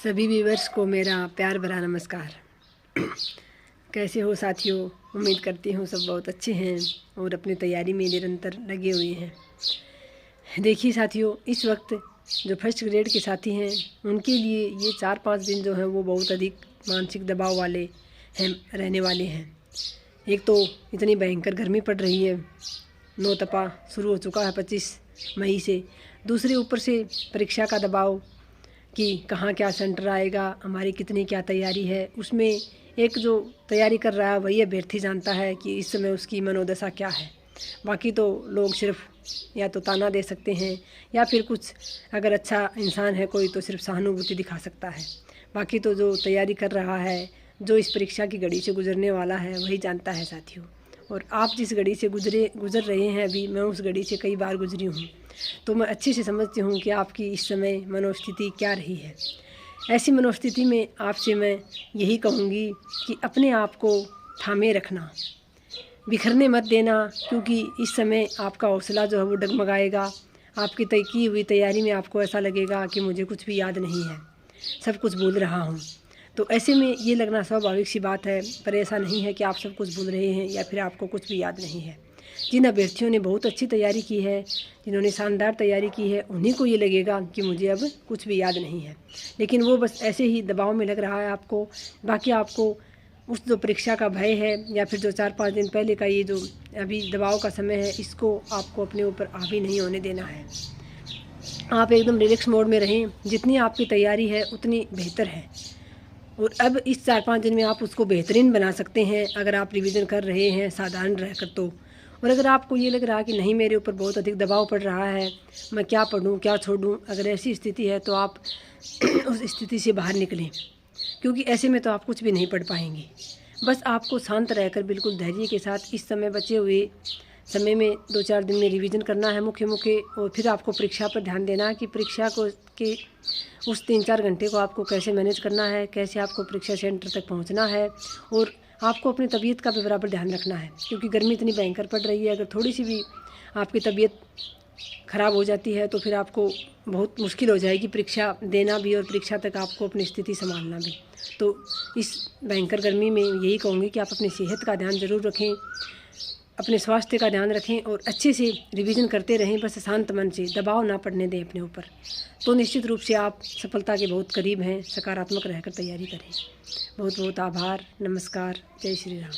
सभी व्यूअर्स को मेरा प्यार भरा नमस्कार। कैसे हो साथियों? उम्मीद करती हूँ सब बहुत अच्छे हैं और अपनी तैयारी में निरंतर लगे हुए हैं। देखिए साथियों, इस वक्त जो फर्स्ट ग्रेड के साथी हैं उनके लिए ये 4-5 दिन जो हैं वो बहुत अधिक मानसिक दबाव वाले हैं रहने वाले हैं। एक तो इतनी भयंकर गर्मी पड़ रही है, नौ तपा शुरू हो चुका है 25 मई से। दूसरे ऊपर से परीक्षा का दबाव कि कहाँ क्या सेंटर आएगा, हमारी कितनी क्या तैयारी है। उसमें एक जो तैयारी कर रहा है वही अभ्यर्थी जानता है कि इस समय उसकी मनोदशा क्या है। बाकी तो लोग सिर्फ या तो ताना दे सकते हैं या फिर कुछ, अगर अच्छा इंसान है कोई तो सिर्फ सहानुभूति दिखा सकता है। बाकी तो जो तैयारी कर रहा है, जो इस परीक्षा की घड़ी से गुजरने वाला है वही जानता है साथियों। और आप जिस घड़ी से गुजर रहे हैं अभी, मैं उस घड़ी से कई बार गुजरी हूँ, तो मैं अच्छे से समझती हूँ कि आपकी इस समय मनोस्थिति क्या रही है। ऐसी मनोस्थिति में आपसे मैं यही कहूँगी कि अपने आप को थामे रखना, बिखरने मत देना, क्योंकि इस समय आपका हौसला जो है वो डगमगाएगा। आपकी तय की हुई तैयारी में आपको ऐसा लगेगा कि मुझे कुछ भी याद नहीं है, सब कुछ भूल रहा हूँ। तो ऐसे में ये लगना स्वाभाविक सी बात है, पर ऐसा नहीं है कि आप सब कुछ भूल रहे हैं या फिर आपको कुछ भी याद नहीं है। जिन अभ्यर्थियों ने बहुत अच्छी तैयारी की है, जिन्होंने शानदार तैयारी की है, उन्हीं को ये लगेगा कि मुझे अब कुछ भी याद नहीं है, लेकिन वो बस ऐसे ही दबाव में लग रहा है आपको। बाकी आपको उस जो परीक्षा का भय है या फिर जो 4-5 दिन पहले का ये जो अभी दबाव का समय है, इसको आपको अपने ऊपर हावी नहीं होने देना है। आप एकदम रिलैक्स मोड में रहें, जितनी आपकी तैयारी है उतनी बेहतर है। और अब इस 4-5 दिन में आप उसको बेहतरीन बना सकते हैं अगर आप रिवीजन कर रहे हैं साधारण रहकर तो। और अगर आपको ये लग रहा है कि नहीं, मेरे ऊपर बहुत अधिक दबाव पड़ रहा है, मैं क्या पढ़ूं क्या छोड़ूं, अगर ऐसी स्थिति है तो आप उस स्थिति से बाहर निकलें, क्योंकि ऐसे में तो आप कुछ भी नहीं पढ़ पाएंगे। बस आपको शांत रहकर बिल्कुल धैर्य के साथ इस समय बचे हुए समय में 2-4 दिन में रिवीजन करना है मुख्य, और फिर आपको परीक्षा पर ध्यान देना है कि परीक्षा को के उस 3-4 घंटे को आपको कैसे मैनेज करना है, कैसे आपको परीक्षा सेंटर तक पहुंचना है। और आपको अपनी तबीयत का भी बराबर ध्यान रखना है, क्योंकि गर्मी इतनी भयंकर पड़ रही है। अगर थोड़ी सी भी आपकी तबीयत ख़राब हो जाती है तो फिर आपको बहुत मुश्किल हो जाएगी परीक्षा देना भी और परीक्षा तक आपको अपनी स्थिति संभालना भी। तो इस भयंकर गर्मी में यही कहूँगी कि आप अपनी सेहत का ध्यान ज़रूर रखें, अपने स्वास्थ्य का ध्यान रखें और अच्छे से रिवीजन करते रहें। बस शांत मन से, दबाव ना पड़ने दें अपने ऊपर, तो निश्चित रूप से आप सफलता के बहुत करीब हैं। सकारात्मक रहकर तैयारी करें। बहुत बहुत आभार, नमस्कार, जय श्री राम।